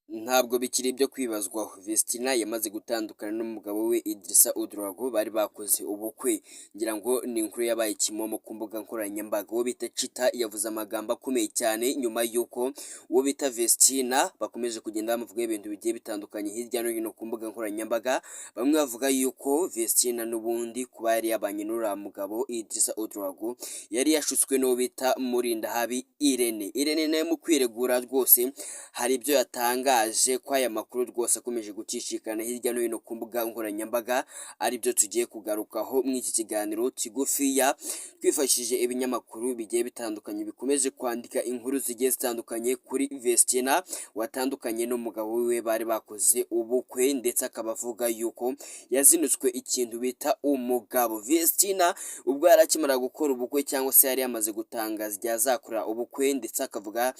Ntabwo bikiri ibyo kwibazwaho, Vestina yamaze gutandukana n'umugabo we Idrissa Oudouago bari bakoze ubukwe, ngira ngo ni inkuru yabaye kimomo ku mbuga nkoranyambaga. Uwo bita Chita yavuze amagambo akomeye cyane nyuma y'uko uwo bita Vestina bakomeje kugenda bamuvugaho ibintu bigiye bitandukanye hirya no hino ku mbuga nkoranyambaga. Bamwe bavuga yuko Vestina n'ubundi kuba yari yabanye n'uriya mugabo Idrissa Oudouago yari yashutswe n'uwo bita Murindahabi Irene. Irene nawe mu kwiregura rwose hari ibyo yatangaje ko aya makuru rwose akomeje gucicikana hirya no hino ku mbuga nkoranyambaga, aribyo tugiye kugarukaho muri iki kiganiro kigufiya, twifashishije ibinyamakuru bigiye bitandukanye bikomeje kwandika inkuru zigiye zitandukanye kuri Vestina watandukanye n'umugabo wiwe bari bakoze ubukwe, ndetse akaba avuga yuko yazinutswe ikintu bita umugabo. Vestina ubwo yari akimara gukora ubukwe cyangwa se yari yamaze gutangaza igihe azakora ubukwe, ndetse akavuga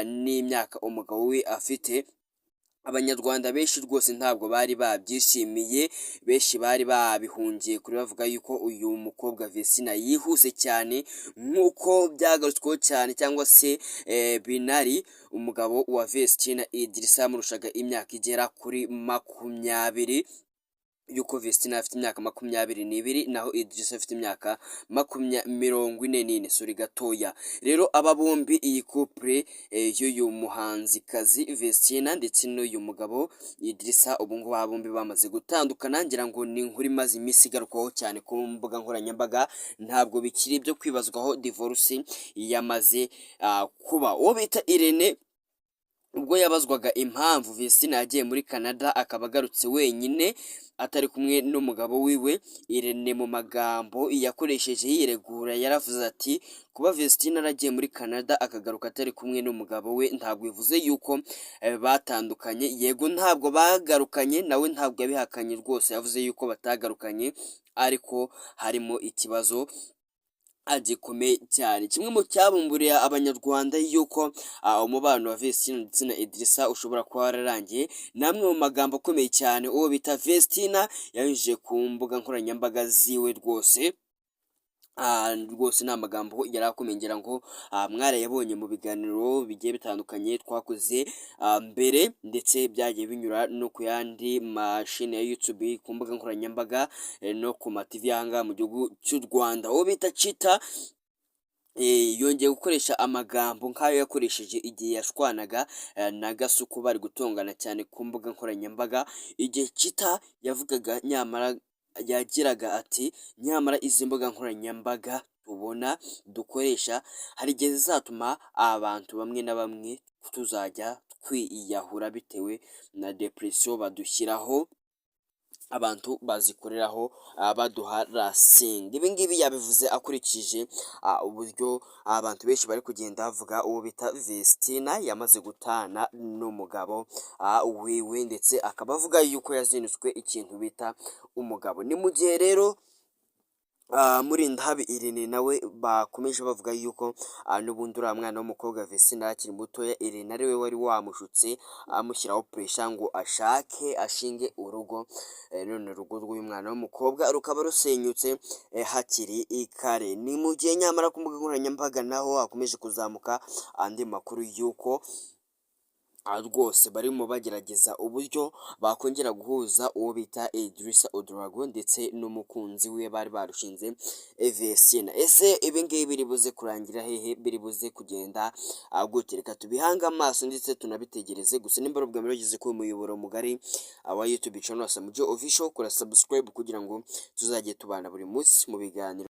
n'imyaka umugabo we afite, abanyarwanda benshi rwose ntabwo bari babyishimiye, benshi bari babihungiye kuri bavuga yuko uyu mukobwa Vestina yihuse cyane nk'uko byagarutsweho cyane, cyangwa se binari umugabo wa Vestina Idrissa yamurushaga imyaka igera kuri 20, yuko Vestina afite imyaka 22 naho Idrissa afite imyaka 44, suri gatoya. Rero aba bombi iyi couple y'uyu muhanzikazi Vestina ndetse n'uyu mugabo Idrissa ubu ngubu aba bombi bamaze gutandukana, ngira ngo ni inkuru imaze iminsi igarukwaho cyane ku mbuga nkoranyambaga, ntabwo bikiri ibyo kwibazwaho, divorce yamaze kuba. Uwo bita Irene ubwo yabazwaga impamvu Vestina yagiye muri Canada akaba agarutse wenyine atari kumwe n'umugabo wiwe, Irene mu magambo yakoresheje yiregura yaravuze ati kuba Vestina aragiye muri Canada akagaruka atari kumwe n'umugabo we ntabwo bivuze yuko batandukanye. Yego ntabwo bagarukanye, nawe ntabwo yabihakanye rwose, yavuze yuko batagarukanye ariko harimo ikibazo gikomeye cyane. Kimwe mu cyabumburiye abanyarwanda yuko umubano wa Vestina ndetse na Idrissa ushobora kuba wararangiye, namwe mu magambo akomeye cyane uwo bita Vestina yanyujije ku mbuga nkoranyambaga ziwe rwose. Rwose ni amagambo yari akomeye, ngira ngo mwarayabonye mu biganiro bigiye bitandukanye twakoze mbere, ndetse byagiye binyura no ku yandi mashini ya YouTube, ku mbuga nkoranyambaga no ku ma TV y'ahangaha mu gihugu cy'u Rwanda. Uwo bita Chita yongeye gukoresha amagambo nk'ayo yakoresheje igihe yashwanaga na Gasuku bari gutongana cyane ku mbuga nkoranyambaga, igihe Chita yavugaga yagiraga ati nyamara izi mbuga nkoranyambaga tubona dukoresha hari igihe zizatuma abantu bamwe na bamwe tuzajya twiyahura bitewe na depression badushyiraho, abantu bazikoreraho baduha rasingi. Ibi ngibi yabivuze akurikije uburyo abantu benshi bari kugenda bavuga uwo bita Vestina yamaze gutana n'umugabo wiwe, ndetse akaba avuga yuko yazinutswe ikintu bita umugabo. Ni mu gihe rero Murindahabi Irene nawe bakomeje bavuga yuko n'ubundi uriya mwana w'umukobwa Vestina akiri mutoya, Irene ari we wari wamushutse amushyiraho pressure ngo ashake ashinge urugo, none urugo rw'uyu mwana w'umukobwa rukaba rusenyutse hakiri kare. Ni mu gihe nyamara ku mbuga nkoranyambaga naho hakomeje kuzamuka andi makuru yuko rwose barimo bagerageza uburyo bakongera guhuza uwo bita Idrissa Oudouago ndetse n'umukunzi we bari barushinze Vestina. Ese ibi ngibi biri buze kurangira hehe? Biri buze kugenda gute? Reka tubihange amaso ndetse tunabitegereze. Gusa nimba ubwa mbere ugeze ku muyoboro mugari wa YouTube channel Samujyo Official, kora subscribe kugira ngo tuzajye tubana buri munsi mu biganiro.